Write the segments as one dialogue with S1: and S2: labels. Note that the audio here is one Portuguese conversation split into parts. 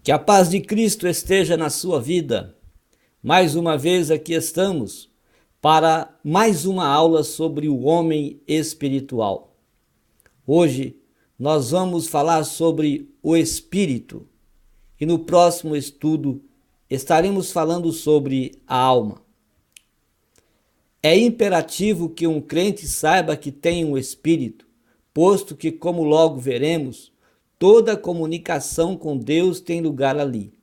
S1: Que a paz de Cristo esteja na sua vida. Mais uma vez aqui estamos para mais uma aula sobre o homem espiritual. Hoje nós vamos falar sobre o espírito e no próximo estudo estaremos falando sobre a alma. É imperativo que um crente saiba que tem um espírito, posto que, como logo veremos, toda comunicação com Deus tem lugar ali.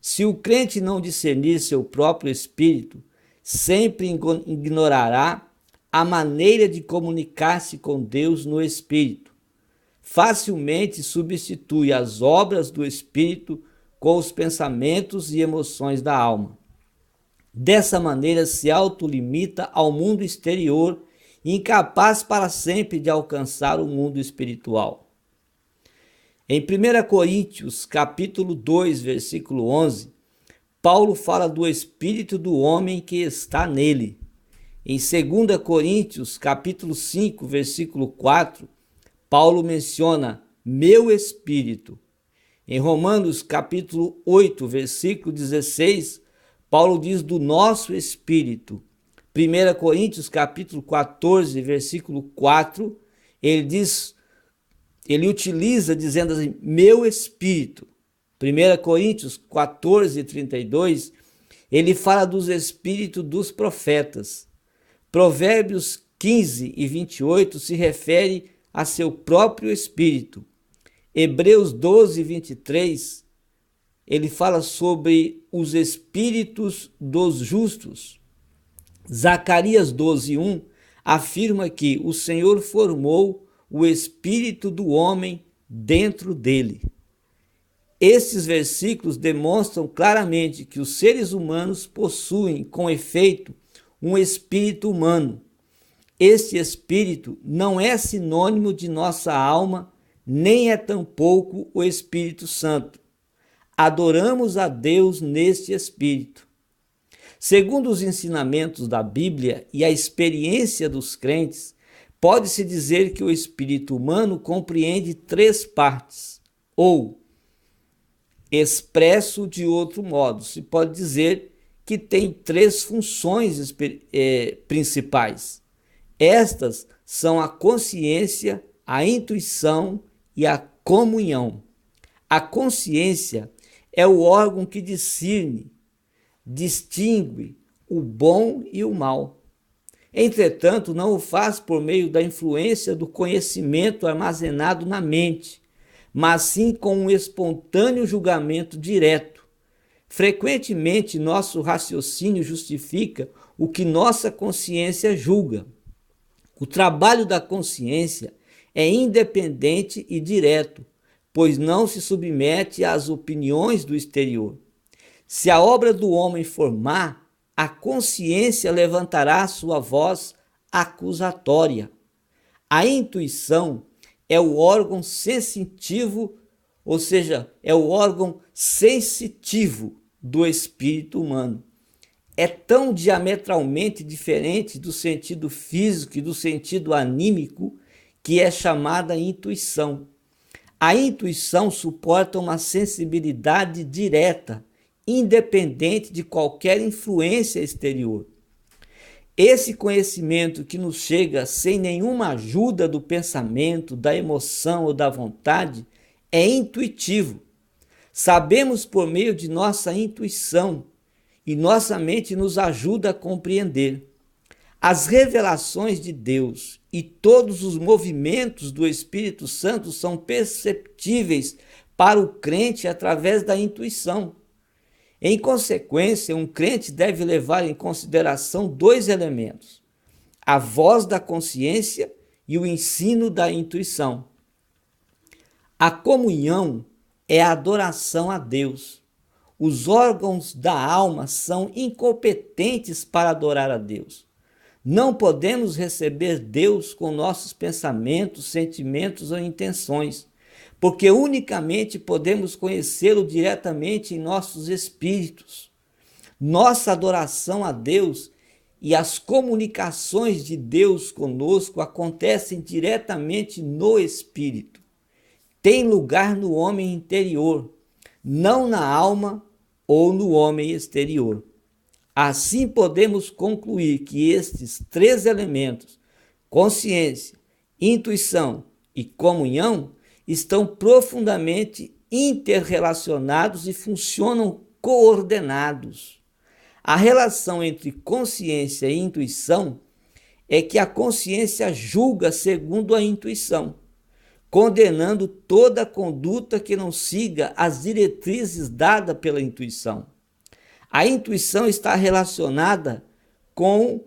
S1: Se o crente não discernir seu próprio espírito, sempre ignorará a maneira de comunicar-se com Deus no espírito. Facilmente substitui as obras do espírito com os pensamentos e emoções da alma. Dessa maneira se autolimita ao mundo exterior, incapaz para sempre de alcançar o mundo espiritual. Em 1 Coríntios, capítulo 2, versículo 11, Paulo fala do espírito do homem que está nele. Em 2 Coríntios, capítulo 5, versículo 4, Paulo menciona meu espírito. Em Romanos, capítulo 8, versículo 16, Paulo diz do nosso espírito. 1 Coríntios, capítulo 14, versículo 4, ele utiliza dizendo assim, meu espírito. 1 Coríntios 14, 32, ele fala dos espíritos dos profetas. Provérbios 15 e 28 se refere a seu próprio espírito. Hebreus 12, 23, ele fala sobre os espíritos dos justos. Zacarias 12, 1 afirma que o Senhor formou o espírito do homem dentro dele. Estes versículos demonstram claramente que os seres humanos possuem, com efeito, um espírito humano. Este espírito não é sinônimo de nossa alma, nem é tampouco o Espírito Santo. Adoramos a Deus neste espírito. Segundo os ensinamentos da Bíblia e a experiência dos crentes, pode-se dizer que o espírito humano compreende três partes, ou, expresso de outro modo, se pode dizer que tem três funções principais. Estas são a consciência, a intuição e a comunhão. A consciência é o órgão que discerne, distingue o bom e o mal. Entretanto, não o faz por meio da influência do conhecimento armazenado na mente, mas sim com um espontâneo julgamento direto. Frequentemente, nosso raciocínio justifica o que nossa consciência julga. O trabalho da consciência é independente e direto, pois não se submete às opiniões do exterior. Se a obra do homem for má, a consciência levantará sua voz acusatória. A intuição é o órgão sensitivo, ou seja, é o órgão sensitivo do espírito humano. É tão diametralmente diferente do sentido físico e do sentido anímico que é chamada intuição. A intuição suporta uma sensibilidade direta, independente de qualquer influência exterior. Esse conhecimento que nos chega sem nenhuma ajuda do pensamento, da emoção ou da vontade é intuitivo. Sabemos por meio de nossa intuição e nossa mente nos ajuda a compreender. As revelações de Deus e todos os movimentos do Espírito Santo são perceptíveis para o crente através da intuição. Em consequência, um crente deve levar em consideração dois elementos: a voz da consciência e o ensino da intuição. A comunhão é a adoração a Deus. Os órgãos da alma são incompetentes para adorar a Deus. Não podemos receber Deus com nossos pensamentos, sentimentos ou intenções, porque unicamente podemos conhecê-lo diretamente em nossos espíritos. Nossa adoração a Deus e as comunicações de Deus conosco acontecem diretamente no espírito. Tem lugar no homem interior. não na alma ou no homem exterior. Assim podemos concluir que estes três elementos, consciência, intuição e comunhão, estão profundamente interrelacionados e funcionam coordenados. A relação entre consciência e intuição é que a consciência julga segundo a intuição, condenando toda conduta que não siga as diretrizes dadas pela intuição. A intuição está relacionada com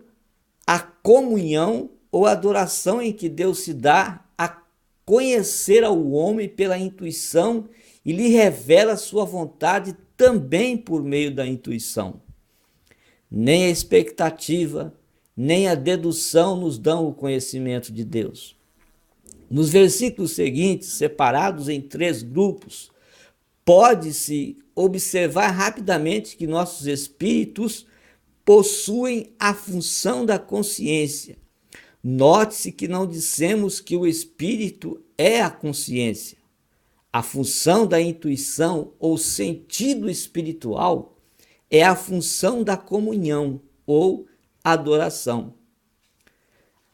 S1: a comunhão ou adoração em que Deus se dá a conhecer ao homem pela intuição e lhe revela sua vontade também por meio da intuição. Nem a expectativa, nem a dedução nos dão o conhecimento de Deus. Nos versículos seguintes, separados em três grupos, pode-se observar rapidamente que nossos espíritos possuem a função da consciência. Note-se que não dissemos que o espírito é a consciência. A função da intuição ou sentido espiritual é a função da comunhão ou adoração.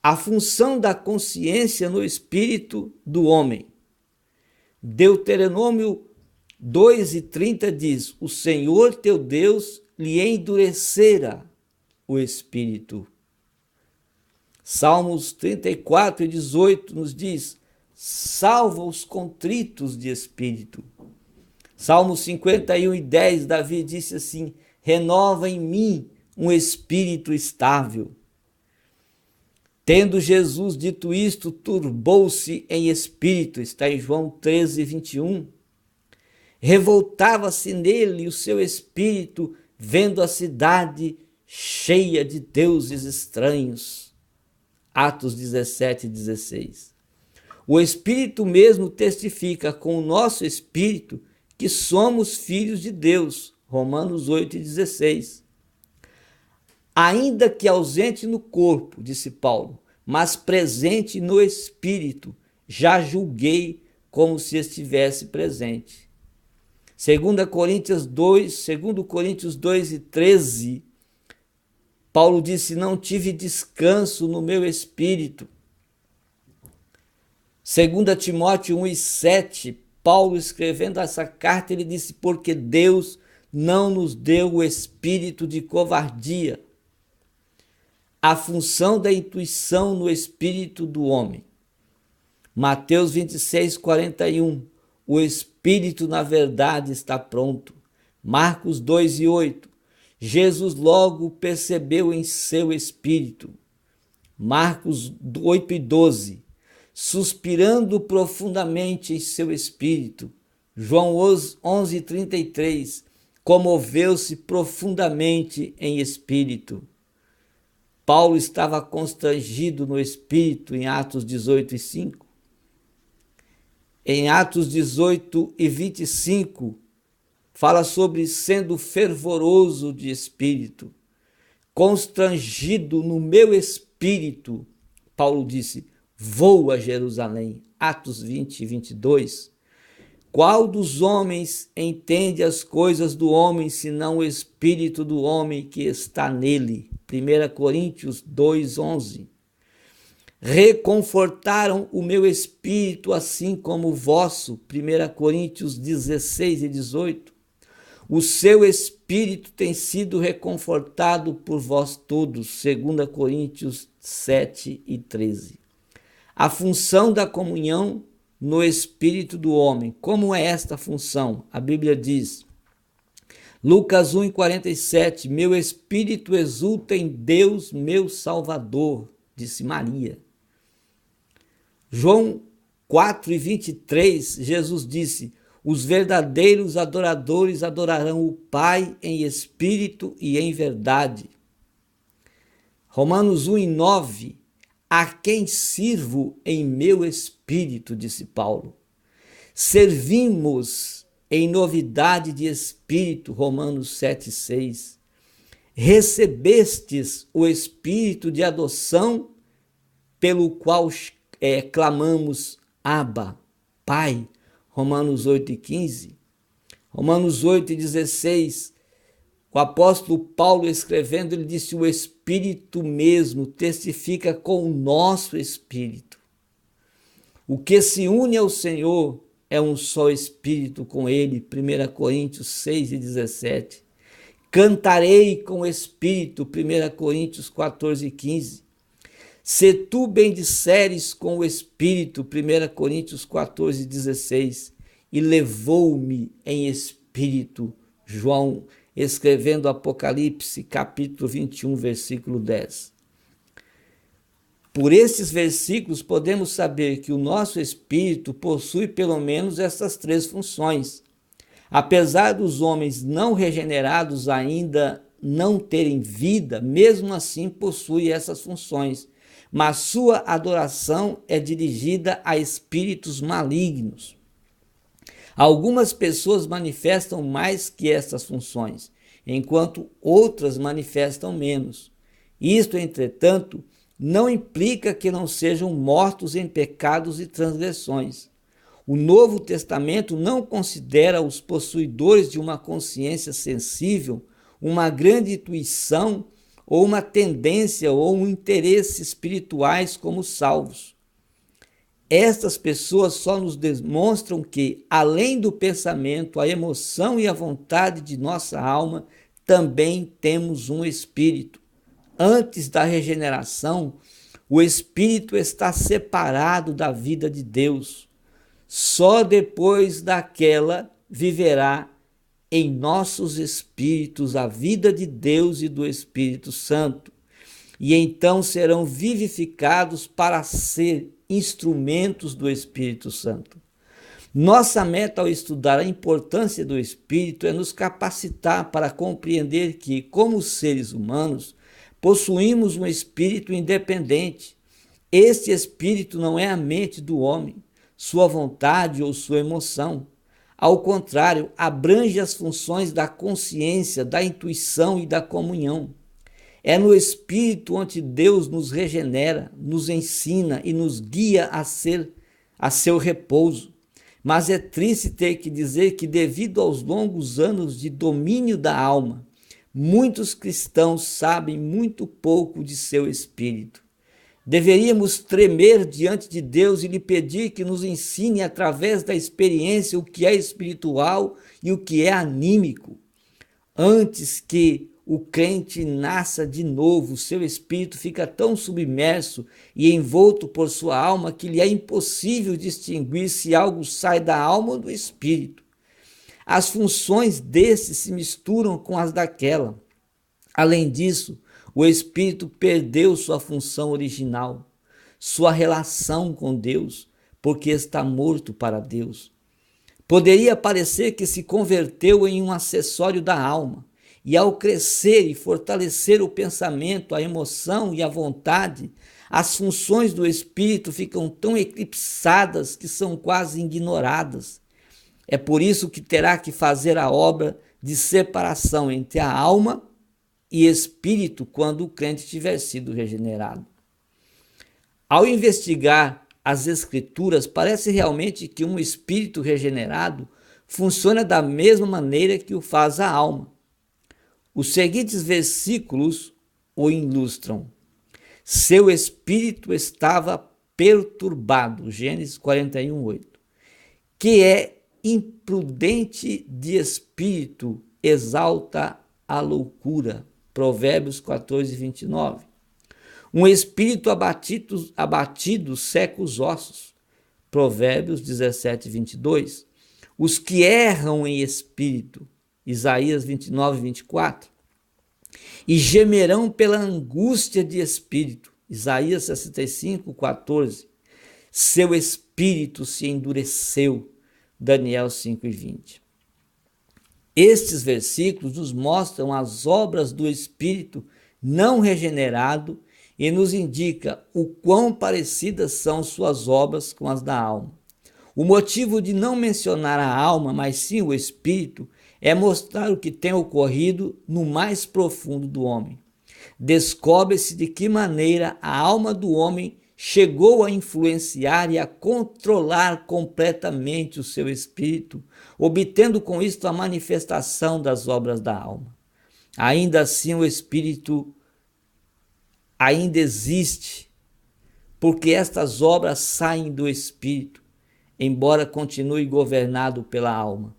S1: A função da consciência no espírito do homem. Deuteronômio 2:30 diz: o Senhor teu Deus lhe endurecera o espírito. Salmos 34:18 nos diz: salva os contritos de espírito. Salmos 51:10, Davi disse assim: renova em mim um espírito estável. Tendo Jesus dito isto, turbou-se em espírito, está em João 13:21. Revoltava-se nele o seu espírito, vendo a cidade cheia de deuses estranhos. Atos 17:16. O Espírito mesmo testifica com o nosso espírito que somos filhos de Deus. Romanos 8:16. Ainda que ausente no corpo, disse Paulo, mas presente no espírito, já julguei como se estivesse presente. 2 Coríntios 2:13, Paulo disse: não tive descanso no meu espírito. 2 Timóteo 1:7, Paulo escrevendo essa carta, ele disse: porque Deus não nos deu o espírito de covardia. A função da intuição no espírito do homem. Mateus 26:41, o espírito na verdade está pronto. Marcos 2:8, Jesus logo percebeu em seu espírito. Marcos 8:12, suspirando profundamente em seu espírito. João 11:33, comoveu-se profundamente em espírito. Paulo estava constrangido no espírito em Atos 18:5. Em Atos 18:25, fala sobre sendo fervoroso de espírito, constrangido no meu espírito. Paulo disse: vou a Jerusalém. Atos 20:22. Qual dos homens entende as coisas do homem, senão o espírito do homem que está nele? 1 Coríntios 2:11. Reconfortaram o meu espírito, assim como o vosso. 1 Coríntios 16:18. O seu espírito tem sido reconfortado por vós todos. 2 Coríntios 7:13. A função da comunhão no espírito do homem. Como é esta função? A Bíblia diz, Lucas 1:47, meu espírito exulta em Deus, meu Salvador, disse Maria. João 4:23, Jesus disse, os verdadeiros adoradores adorarão o Pai em espírito e em verdade. Romanos 1:9, a quem sirvo em meu espírito, disse Paulo. Servimos em novidade de espírito, Romanos 7:6. Recebestes o espírito de adoção, pelo qual clamamos Abba, Pai, Romanos 8:15. Romanos 8:16, o apóstolo Paulo escrevendo, ele disse: o Espírito mesmo testifica com o nosso espírito. O que se une ao Senhor é um só espírito com ele. 1 Coríntios 6:17. Cantarei com o espírito. 1 Coríntios 14:15. Se tu bendisseres com o espírito. 1 Coríntios 14:16. E levou-me em espírito. João escrevendo Apocalipse capítulo 21, versículo 10. Por esses versículos podemos saber que o nosso espírito possui pelo menos essas três funções. Apesar dos homens não regenerados ainda não terem vida, mesmo assim possui essas funções, mas sua adoração é dirigida a espíritos malignos. Algumas pessoas manifestam mais que essas funções, enquanto outras manifestam menos. Isto, entretanto, não implica que não sejam mortos em pecados e transgressões. O Novo Testamento não considera os possuidores de uma consciência sensível, uma grande intuição ou uma tendência ou um interesse espirituais como salvos. Estas pessoas só nos demonstram que, além do pensamento, a emoção e a vontade de nossa alma, também temos um espírito. Antes da regeneração, o espírito está separado da vida de Deus. Só depois daquela viverá em nossos espíritos a vida de Deus e do Espírito Santo. E então serão vivificados para ser instrumentos do Espírito Santo. Nossa meta ao estudar a importância do Espírito é nos capacitar para compreender que, como seres humanos, possuímos um espírito independente. Este espírito não é a mente do homem, sua vontade ou sua emoção. Ao contrário, abrange as funções da consciência, da intuição e da comunhão. É no Espírito onde Deus nos regenera, nos ensina e nos guia a seu repouso. Mas é triste ter que dizer que, devido aos longos anos de domínio da alma, muitos cristãos sabem muito pouco de seu espírito. Deveríamos tremer diante de Deus e lhe pedir que nos ensine através da experiência o que é espiritual e o que é anímico. Antes que o crente nasça de novo, seu espírito fica tão submerso e envolto por sua alma que lhe é impossível distinguir se algo sai da alma ou do espírito. As funções desse se misturam com as daquela. Além disso, o espírito perdeu sua função original, sua relação com Deus, porque está morto para Deus. Poderia parecer que se converteu em um acessório da alma, e ao crescer e fortalecer o pensamento, a emoção e a vontade, as funções do espírito ficam tão eclipsadas que são quase ignoradas. É por isso que terá que fazer a obra de separação entre a alma e espírito quando o crente tiver sido regenerado. Ao investigar as Escrituras, parece realmente que um espírito regenerado funciona da mesma maneira que o faz a alma. Os seguintes versículos o ilustram. Seu espírito estava perturbado, Gênesis 41:8. Que é imprudente de espírito, exalta a loucura, Provérbios 14:29. Um espírito abatido seca os ossos, Provérbios 17:22. Os que erram em espírito, Isaías 29:24. E gemerão pela angústia de espírito, Isaías 65:14. Seu espírito se endureceu, Daniel 5:20. Estes versículos nos mostram as obras do espírito não regenerado e nos indica o quão parecidas são suas obras com as da alma. O motivo de não mencionar a alma, mas sim o espírito, é mostrar o que tem ocorrido no mais profundo do homem. Descobre-se de que maneira a alma do homem chegou a influenciar e a controlar completamente o seu espírito, obtendo com isto a manifestação das obras da alma. Ainda assim, o espírito ainda existe, porque estas obras saem do espírito, embora continue governado pela alma.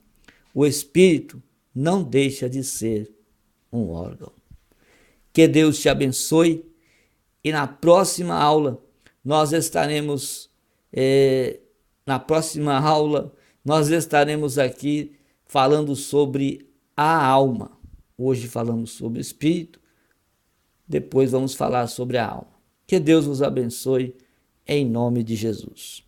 S1: O espírito não deixa de ser um órgão. Que Deus te abençoe e na próxima aula nós estaremos aqui falando sobre a alma. Hoje falamos sobre o espírito, depois vamos falar sobre a alma. Que Deus nos abençoe em nome de Jesus.